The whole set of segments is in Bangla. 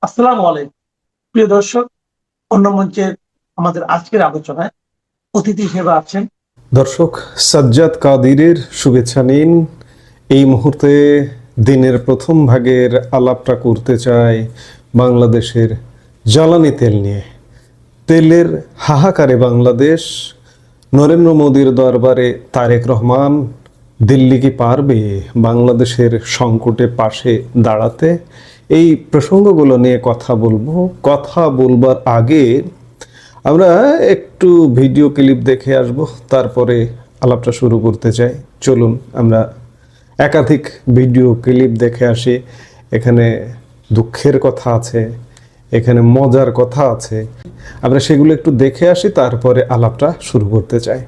আসসালামু আলাইকুম প্রিয় দর্শক। অন্য মঞ্চের আমাদের আজকের আলোচনায় অতিথি হিসেবে আছেন দর্শক, সাজ্জাদ কাদিরের শুভেচ্ছা নিন। এই মুহূর্তে দিনের প্রথম ভাগের আলাপটা করতে চাই বাংলাদেশের জ্বালানি তেল নিয়ে। তেলের হাহাকারে বাংলাদেশ, নরেন্দ্র মোদীর দরবারে তারেক রহমান। দিল্লি কি পারবে বাংলাদেশের সংকটে পাশে দাঁড়াতে? এই প্রসঙ্গগুলো নিয়ে কথা বলবার আগে আমরা একটু ভিডিও ক্লিপ দেখে আসব, তারপরে আলাপটা শুরু করতে চাই। চলুন আমরা একাধিক ভিডিও ক্লিপ দেখে আসি। এখানে দুঃখের কথা আছে, এখানে মজার কথা আছে, আমরা সেগুলো একটু দেখে আসি, তারপরে আলাপটা শুরু করতে চাই।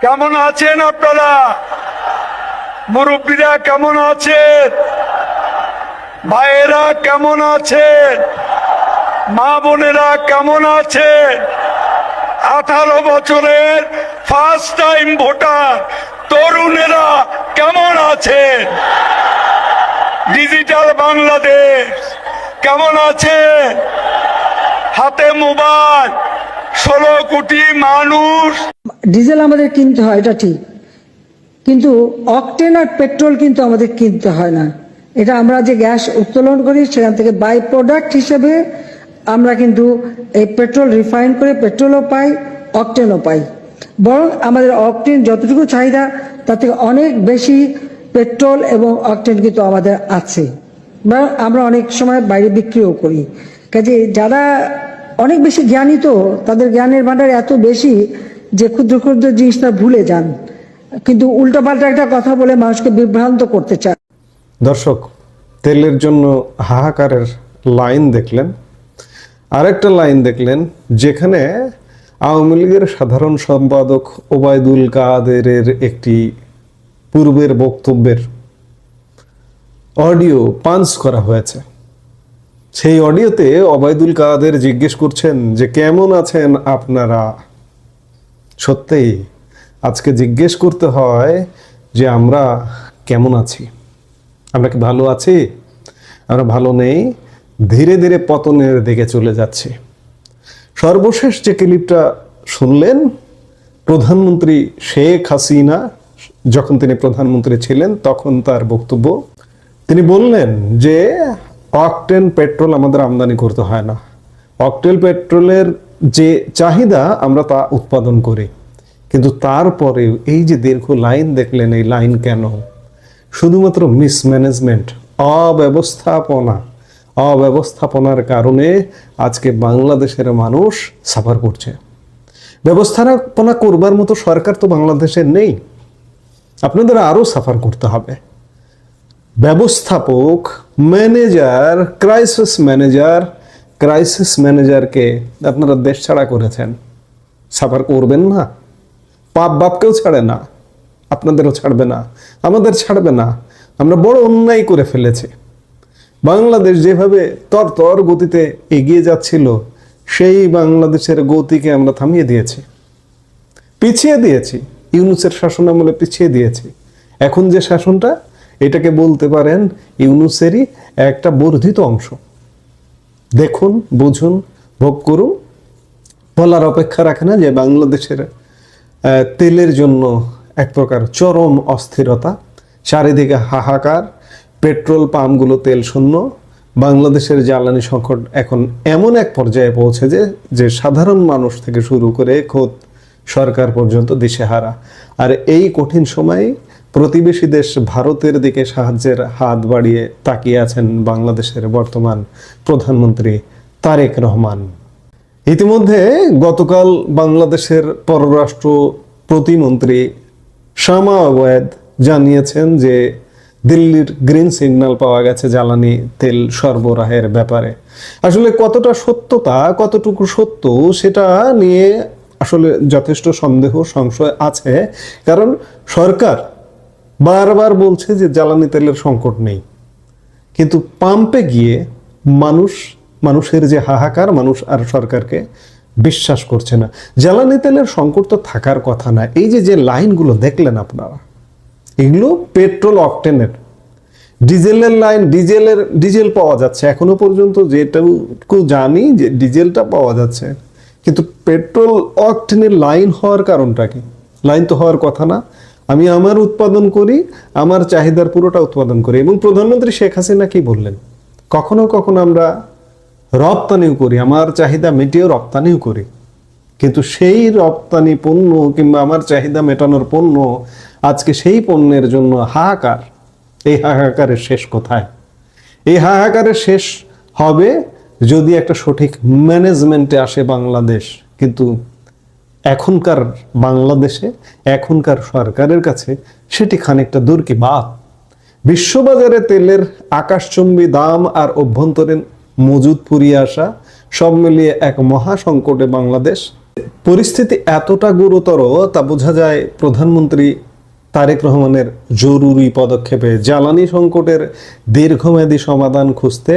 কেমন আছেন আপনারা? মুরব্বীরা কেমন আছেন? ভাইয়েরা কেমন আছেন? মা বোনেরা কেমন আছেন? 18 বছরের ফার্স্ট টাইম ভোটার তরুণেরা কেমন আছেন? ডিজিটাল বাংলাদেশ কেমন আছে? হাতে মোবাইল, 16 কোটি মানুষ। ডিজেল আমাদের কিনতে হয়, এটা ঠিক, কিন্তু অকটেন আর পেট্রোল কিন্তু আমাদের কিনতে হয় না। এটা আমরা যে গ্যাস উত্তোলন করি সেখান থেকে বাই প্রোডাক্ট হিসেবে আমরা কিন্তু এই পেট্রোল রিফাইন করে পেট্রোলও পাই, অকটেনও পাই। বরং আমাদের অকটেন যতটুকু চাহিদা তার থেকে অনেক বেশি পেট্রোল এবং অকটেন কিন্তু আমাদের আছে, বা আমরা অনেক সময় বাইরে বিক্রিও করি। কাজে যারা অনেক বেশি জ্ঞানী, তো তাদের জ্ঞানের ভান্ডার এত বেশি যে ক্ষুদ্র ক্ষুদ্র জিনিসটা ভুলে যান, কিন্তু উল্টোপাল্টা একটা কথা বলে মানুষকে বিভ্রান্ত করতে চায়। দর্শক, তেলের জন্য হাহাকারের লাইন দেখলেন, আরেকটা লাইন দেখলেন যেখানে আওয়ামী লীগের সাধারণ সম্পাদক ওবায়দুল কাদেরের একটি পূর্বের বক্তব্যের অডিও পাঞ্চ করা হয়েছে। সেই অডিওতে ওবায়দুল কাদের জিজ্ঞেস করছেন যে কেমন আছেন আপনারা। সত্যিই আজকে জিজ্ঞেস করতে হয় যে আমরা কেমন আছি, আমরা কি ভালো আছি? আমরা ভালো নেই, ধীরে ধীরে পতনের দিকে চলে যাচ্ছে। সর্বশেষ যে ক্লিপটা শুনলেন, প্রধানমন্ত্রী শেখ হাসিনা যখন তিনি প্রধানমন্ত্রী ছিলেন তখন তার বক্তব্য, তিনি বললেন যে অকটেন পেট্রোল আমাদের আমদানি করতে হয় না, অকটেন পেট্রোলের যে চাহিদা আমরা তা উৎপাদন করি। কিন্তু তারপরে এই যে দীর্ঘ লাইন দেখলেন, এই লাইন কেন? শুধুমাত্র মিসম্যানেজমেন্ট, অব্যবস্থাপনার কারণে আজকে বাংলাদেশের মানুষ সাফার করছে। ব্যবস্থাপনা করবার মতো সরকার তো বাংলাদেশের নেই, আপনাদের আরো সাফার করতে হবে। ব্যবস্থাপক, ম্যানেজার, ক্রাইসিস ম্যানেজারকে আপনারা দেশ ছাড়া করেছেন, সাফার করবেন না? পাপ বাপকেও ছাড়ে না, আপনাদেরও ছাড়বে না, আমাদের ছাড়বে না। আমরা বড় অন্যায় করে ফেলেছি। বাংলাদেশ যেভাবে তর গতিতে এগিয়ে যাচ্ছিল, সেই বাংলাদেশের গতিকে আমরা থামিয়ে দিয়েছি। পিছিয়ে দিয়েছি, ইউনূসের শাসনামলে পিছিয়ে দিয়েছি। এখন যে শাসনটা, এটাকে বলতে পারেন ইউনূসেরই একটা বর্ধিত অংশ। দেখুন, বুঝুন, ভোগ করুন। বলার অপেক্ষা রাখে না যে বাংলাদেশের তেলের জন্য এক প্রকার চরম অস্থিরতা, চারিদিকে হাহাকার, পেট্রোল পাম্পগুলো তেল শূন্য, বাংলাদেশের জ্বালানি সংকট এখন এমন এক পর্যায়ে পৌঁছেছে যে সাধারণ মানুষ থেকে শুরু করে খোদ সরকার পর্যন্ত দিশেহারা। আর এই কঠিন সময়ে প্রতিবেশী দেশ ভারতের দিকে সাহায্যের হাত বাড়িয়ে তাকিয়ে আছেন বাংলাদেশের বর্তমান প্রধানমন্ত্রী তারেক রহমান। ইতিমধ্যে গতকাল বাংলাদেশের পররাষ্ট্র প্রতিমন্ত্রী শামা আওয়াদ জানিয়েছেন যে দিল্লির গ্রিন সিগন্যাল পাওয়া গেছে জ্বালানি তেল সরবরাহের ব্যাপারে। আসলে কতটা সত্যতা, কতটুকু সত্য, সেটা নিয়ে আসলে যথেষ্ট সন্দেহ সংশয় আছে। কারণ সরকার বারবার বলছে যে জ্বালানি তেলের সংকট নেই, কিন্তু পাম্পে গিয়ে মানুষের যে হাহাকার, মানুষ আর সরকারকে বিশ্বাস করছে না। জ্বালানি তেলের সংকট তো থাকার কথা না। এই যে লাইনগুলো দেখলেন আপনারা, এগুলো পেট্রোল অকটেনের, ডিজেলের লাইন, ডিজেল পাওয়া যাচ্ছে এখনো পর্যন্ত, যেটুকু জানি যে ডিজেলটা পাওয়া যাচ্ছে, কিন্তু পেট্রোল অকটেনের লাইন হওয়ার কারণটা কি? লাইন তো হওয়ার কথা না। আমি আমার উৎপাদন করি, আমার চাহিদার পুরোটা উৎপাদন করি। এবং প্রধানমন্ত্রী শেখ হাসিনা কি বললেন, কখনো কখনো আমরা রপ্তানিও করি, আমার চাহিদা মিটিয়েও রপ্তানিও করি, কিন্তু সেই রপ্তানি পণ্য কিংবা আমার চাহিদা মেটানোর পণ্য, আজকে সেই পণ্যের জন্য হাহাকার। এই হাহাকারের শেষ কোথায়? এই হাহাকারের শেষ হবে যদি একটা সঠিক ম্যানেজমেন্টে আসে বাংলাদেশ। কিন্তু এখনকার বাংলাদেশে, এখনকার সরকারের কাছে সেটি খানিকটা দূর কি বাত। বিশ্ববাজারে তেলের আকাশচুম্বী দাম আর অভ্যন্তরীণ মজুদ ফুরিয়ে আসা, সব মিলিয়ে এক মহা সংকটে বাংলাদেশ। পরিস্থিতি এতটা গুরুতর তা বোঝা যায় প্রধানমন্ত্রী তারেক রহমানের জরুরি পদক্ষেপে। জ্বালানি সংকটের দীর্ঘমেয়াদী সমাধান খুঁজতে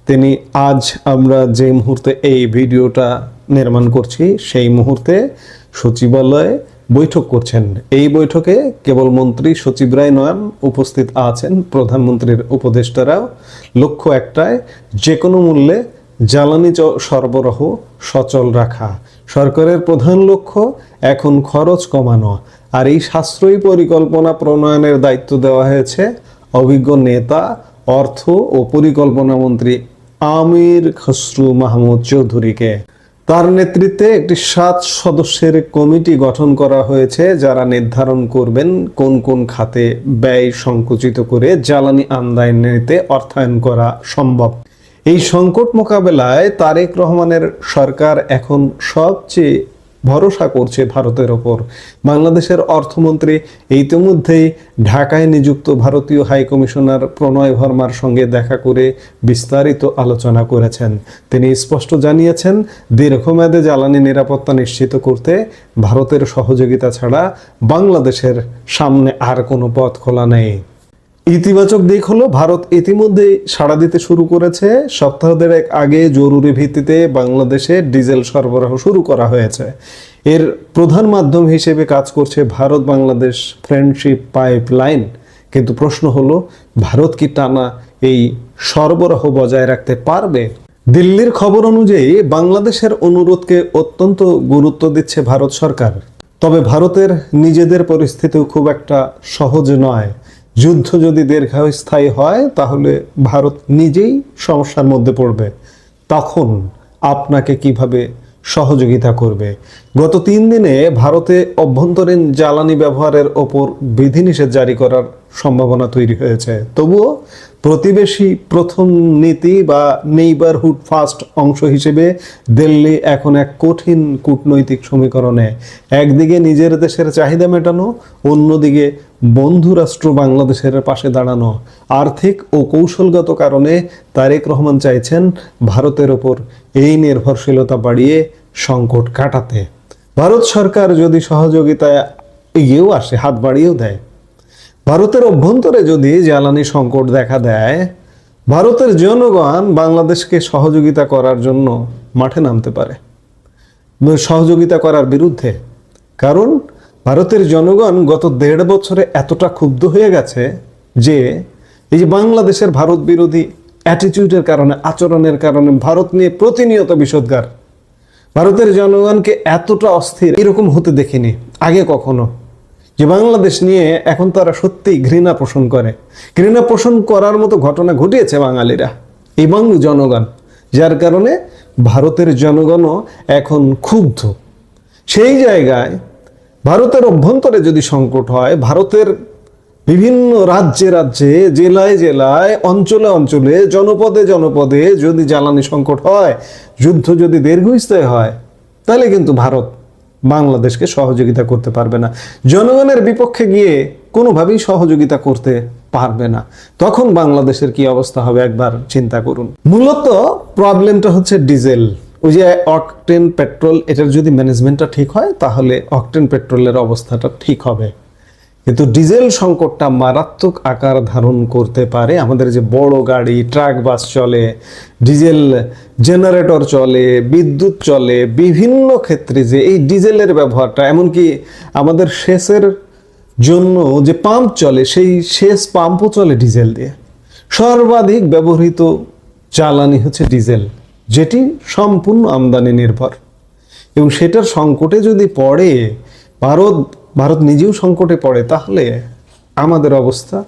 তিনি আজ আমরা যে মুহূর্তে এই ভিডিওটা নির্মাণ করছি, সেই মুহূর্তে সচিবালয়ে বৈঠক করছেন। এই বৈঠকে কেবল মন্ত্রী সচিবরাই নন, উপস্থিত আছেন প্রধানমন্ত্রীর উপদেষ্টারাও। লক্ষ্য একটাই, যে কোনো মূল্যে জ্বালানি সরবরাহ সচল রাখা। সরকারের প্রধান লক্ষ্য এখন খরচ কমানো, আর এই সাশ্রয়ী পরিকল্পনা প্রণয়নের দায়িত্ব দেওয়া হয়েছে অভিজ্ঞ নেতা, অর্থ ও পরিকল্পনা মন্ত্রী আমির খসরু মাহমুদ চৌধুরীকে। তার নেতৃত্বে একটি 7 সদস্যের কমিটি গঠন করা হয়েছে, যারা নির্ধারণ করবেন কোন কোন খাতে ব্যয় সংকুচিত করে জ্বালানি আমদানিতে অর্থায়ন করা সম্ভব। এই সংকট মোকাবেলায় তারেক রহমানের সরকার এখন সবচেয়ে ভরসা করছে ভারতের ওপর। বাংলাদেশের অর্থমন্ত্রী ইতিমধ্যেই ঢাকায় নিযুক্ত ভারতীয় হাই কমিশনার প্রণয় ভার্মার সঙ্গে দেখা করে বিস্তারিত আলোচনা করেছেন। তিনি স্পষ্ট জানিয়েছেন, দীর্ঘমেয়াদে জ্বালানি নিরাপত্তা নিশ্চিত করতে ভারতের সহযোগিতা ছাড়া বাংলাদেশের সামনে আর কোনো পথ খোলা নেই। ইতিবাচক দিক হলো, ভারত ইতিমধ্যেই সাড়া দিতে শুরু করেছে। সপ্তাহ দেড়েক আগে জরুরি ভিত্তিতে বাংলাদেশে ডিজেল সরবরাহ শুরু করা হয়েছে। এর প্রধান মাধ্যম হিসেবে কাজ করছে ভারত বাংলাদেশ ফ্রেন্ডশিপ পাইপলাইন। কিন্তু প্রশ্ন হলো, ভারত কি টানা এই সরবরাহ বজায় রাখতে পারবে? দিল্লির খবর অনুযায়ী বাংলাদেশের অনুরোধকে অত্যন্ত গুরুত্ব দিচ্ছে ভারত সরকার। তবে ভারতের নিজেদের পরিস্থিতিও খুব একটা সহজ নয়। যুদ্ধ যদি দীর্ঘস্থায়ী হয় তাহলে ভারত নিজেই সমস্যার মধ্যে পড়বে। তখন আপনাকে কিভাবে সহযোগিতা করবে? গত 3 দিনে ভারতে অভ্যন্তরীণ জ্বালানি ব্যবহারের ওপর বিধিনিষেধ জারি করার সম্ভাবনা তৈরি হয়েছে। তবুও প্রতিবেশী প্রথম নীতি বা নেইবারহুড ফার্স্ট অংশ হিসেবে দিল্লি এখন এক কঠিন কূটনৈতিক সমীকরণে। একদিকে নিজের দেশের চাহিদা মেটানো, অন্যদিকে বন্ধু রাষ্ট্র বাংলাদেশের পাশে দাঁড়ানো। আর্থিক ও কৌশলগত কারণে তারেক রহমান চাইছেন ভারতের ওপর এই নির্ভরশীলতা বাড়িয়ে সংকট কাটাতে। ভারত সরকার যদি সহযোগিতায় এগিয়েও আসে, হাত বাড়িয়েও দেয়, ভারতের অভ্যন্তরে যদি জ্বালানি সংকট দেখা দেয়, ভারতের জনগণ বাংলাদেশকে সহযোগিতা করার জন্য মাঠে নামতে পারে, সহযোগিতা করার বিরুদ্ধে। কারণ ভারতের জনগণ গত 1.5 বছরে এতটা ক্ষুব্ধ হয়ে গেছে যে এই যে বাংলাদেশের ভারত বিরোধী অ্যাটিটিউডের কারণে, আচরণের কারণে ভারত নিয়ে প্রতিনিয়ত বিষোদ্গার, ভারতের জনগণকে এতটা অস্থির এরকম হতে দেখিনি আগে কখনো, যে বাংলাদেশ নিয়ে এখন তারা সত্যিই ঘৃণা পোষণ করে। ঘৃণা পোষণ করার মতো ঘটনা ঘটিয়েছে বাঙালিরা এবং জনগণ, যার কারণে ভারতের জনগণও এখন ক্ষুব্ধ। সেই জায়গায় ভারতের অভ্যন্তরে যদি সংকট হয়, ভারতের বিভিন্ন রাজ্যে রাজ্যে, জেলায় জেলায়, অঞ্চলে অঞ্চলে, জনপদে জনপদে যদি জ্বালানি সংকট হয়, যুদ্ধ যদি দীর্ঘস্থায়ী হয়, তাহলে কিন্তু ভারত বাংলাদেশকে সহযোগিতা করতে পারবে না, জনগণের বিপক্ষে গিয়ে কোনোভাবেই সহযোগিতা করতে পারবে না। তখন বাংলাদেশের কি অবস্থা হবে একবার চিন্তা করুন। মূলত প্রবলেমটা হচ্ছে ডিজেল, ওই যে অকটেন পেট্রোল, এটার যদি ম্যানেজমেন্টটা ঠিক হয় তাহলে অকটেন পেট্রোলের অবস্থাটা ঠিক হবে। কিন্তু ডিজেল সংকটটা মারাত্মক আকার ধারণ করতে পারে। আমাদের যে বড় গাড়ি, ট্রাক, বাস চলে, ডিজেল জেনারেটর চলে, বিদ্যুৎ চলে, বিভিন্ন ক্ষেত্রে যে এই ডিজেলের ব্যবহারটা, এমনকি আমাদের সেচের জন্য যে পাম্প চলে, সেই সেচ পাম্পও চলে ডিজেল দিয়ে। সর্বাধিক ব্যবহৃত জ্বালানি হচ্ছে ডিজেল, যেটি সম্পূর্ণ আমদানি নির্ভর, এবং সেটার সংকটে যদি পড়ে ভারত নিজেও সংকটে পড়ে, তাহলে আমাদের অবস্থা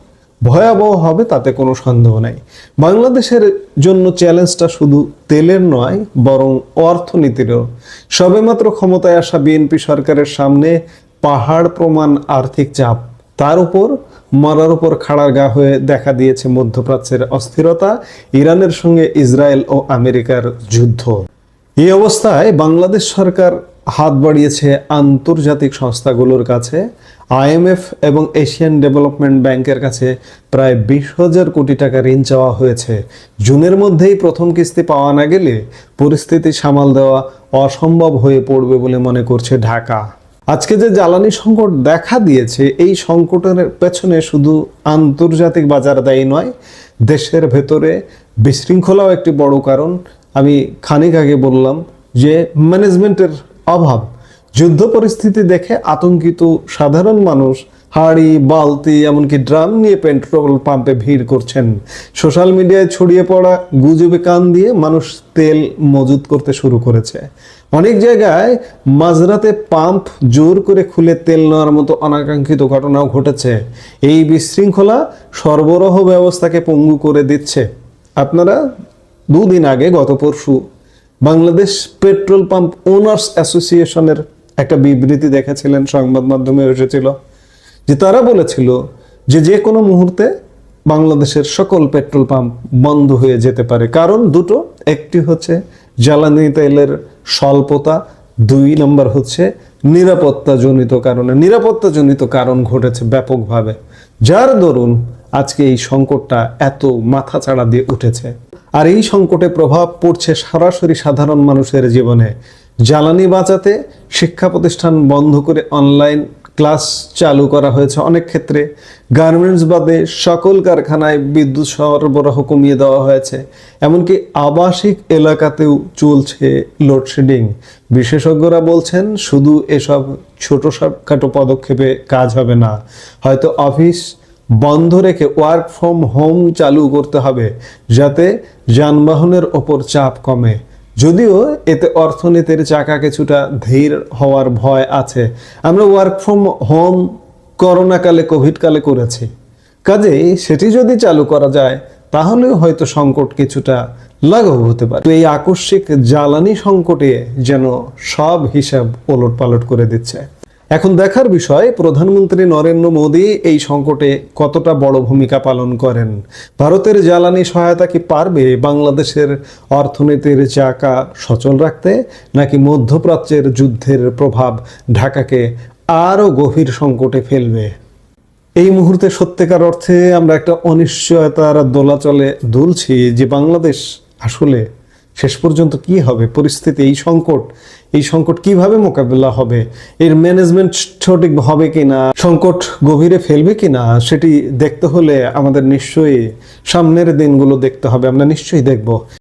ভয়াবহ হবে, তাতে কোনো সন্দেহ নাই। বাংলাদেশের জন্য চ্যালেঞ্জটা শুধু তেলের নয়, বরং অর্থনীতিরও। সবেমাত্র ক্ষমতায় আসা বিএনপি সরকারের সামনে পাহাড় প্রমাণ আর্থিক চাপ, তার উপর মরার উপর খাড়ার গা হয়ে দেখা দিয়েছে মধ্যপ্রাচ্যের অস্থিরতা, ইরানের সঙ্গে ইসরায়েল ও আমেরিকার যুদ্ধ। এই অবস্থায় বাংলাদেশ সরকার হাত বাড়িয়েছে আন্তর্জাতিক সংস্থাগুলোর কাছে। আইএমএফ এবং এশিয়ান ডেভেলপমেন্ট ব্যাংকের কাছে প্রায় 20,000 কোটি টাকা ঋণ চাওয়া হয়েছে। জুনের মধ্যেই প্রথম কিস্তি পাওয়া না গেলে পরিস্থিতি সামাল দেওয়া অসম্ভব হয়ে পড়বে বলে মনে করছে ঢাকা। আজকে যে জ্বালানি সংকট দেখা দিয়েছে, এই সংকটের পেছনে শুধু আন্তর্জাতিক বাজার দায়ী নয়, দেশের ভেতরে বিশৃঙ্খলাও একটি বড় কারণ। আমি খানিক আগে বললাম যে ম্যানেজমেন্টের অভাব। যুদ্ধ পরিস্থিতি দেখে আতঙ্কিত সাধারণ মানুষ হাড়ি, বালতি, এমনকি ড্রাম নিয়ে পেট্রোল পাম্পে ভিড় করছেন। সোশ্যাল মিডিয়ায় ছড়িয়ে পড়া গুজবে কান দিয়ে মানুষ তেল মজুত করতে শুরু করেছে। অনেক জায়গায় মাঝরাতে পাম্প জোর করে খুলে তেল নেওয়ার মতো অনাকাঙ্ক্ষিত ঘটনাও ঘটেছে। এই বিশৃঙ্খলা সরবরাহ ব্যবস্থাকে পঙ্গু করে দিচ্ছে। আপনারা 2 দিন আগে, গত পরশু, বাংলাদেশ পেট্রোল পাম্প ওনার্স অ্যাসোসিয়েশনের একটা বিবৃতি দেখেছিলেন, সংবাদ মাধ্যমে এসেছিল, যে তারা বলেছিল যে কোনো মুহূর্তে বাংলাদেশের সকল পেট্রোল পাম্প বন্ধ হয়ে যেতে পারে। কারণ দুটো, একটি হচ্ছে জ্বালানি তেলের স্বল্পতা, 2 নম্বর হচ্ছে নিরাপত্তাজনিত কারণে। নিরাপত্তাজনিত কারণ ঘটেছে ব্যাপকভাবে, যার দরুন আজকে এই সংকটটা এত মাথাচাড়া দিয়ে উঠেছে। আর এই সংকটে প্রভাব পড়ছে সরাসরি সাধারণ মানুষের জীবনে। জ্বালানি বাঁচাতে শিক্ষা প্রতিষ্ঠান বন্ধ করে অনলাইন ক্লাস চালু করা হয়েছে অনেক ক্ষেত্রে। গার্মেন্টস বাদে সকল কারখানায় বিদ্যুৎ সরবরাহ কমিয়ে দেওয়া হয়েছে। এমনকি আবাসিক এলাকাতেও চলছে লোডশেডিং। বিশেষজ্ঞরা বলছেন শুধু এসব ছোটখাটো পদক্ষেপে কাজ হবে না, হয়তো অফিস বন্ধ রেখে ওয়ার্ক ফ্রম হোম চালু করতে হবে, যাতে যানবাহনের ওপর চাপ কমে। যদিও এতে অর্থনীতির চাকা কিছুটা ধীর হওয়ার ভয় আছে। আমরা ওয়ার্ক ফ্রম হোম করোনাকালে, কোভিডকালে করেছি, কাজেই সেটি যদি চালু করা যায় তাহলেও হয়তো সংকট কিছুটা লাঘব হতে পারে। তো এই আকস্মিক জ্বালানি সংকটে যেন সব হিসাব ওলটপালট করে দিচ্ছে। এখন দেখার বিষয় প্রধানমন্ত্রী নরেন্দ্র মোদী এই সংকটে কতটা বড় ভূমিকা পালন করেন। ভারতের জ্বালানি সহায়তা কি পারবে বাংলাদেশের অর্থনীতির চাকা সচল রাখতে, নাকি মধ্যপ্রাচ্যের যুদ্ধের প্রভাব ঢাকাকে আরো গভীর সংকটে ফেলবে? এই মুহূর্তে সত্যিকার অর্থে আমরা একটা অনিশ্চয়তার দোলাচলে দুলছি যে বাংলাদেশ আসলে শেষ পর্যন্ত কি হবে, পরিস্থিতি, এই সংকট কিভাবে মোকাবিলা হবে, এর ম্যানেজমেন্ট সঠিক হবে কিনা, সংকট গভীরে ফেলবে কিনা, সেটি দেখতে হলে আমাদের নিশ্চয়ই সামনের দিনগুলো দেখতে হবে। আমরা নিশ্চয়ই দেখব।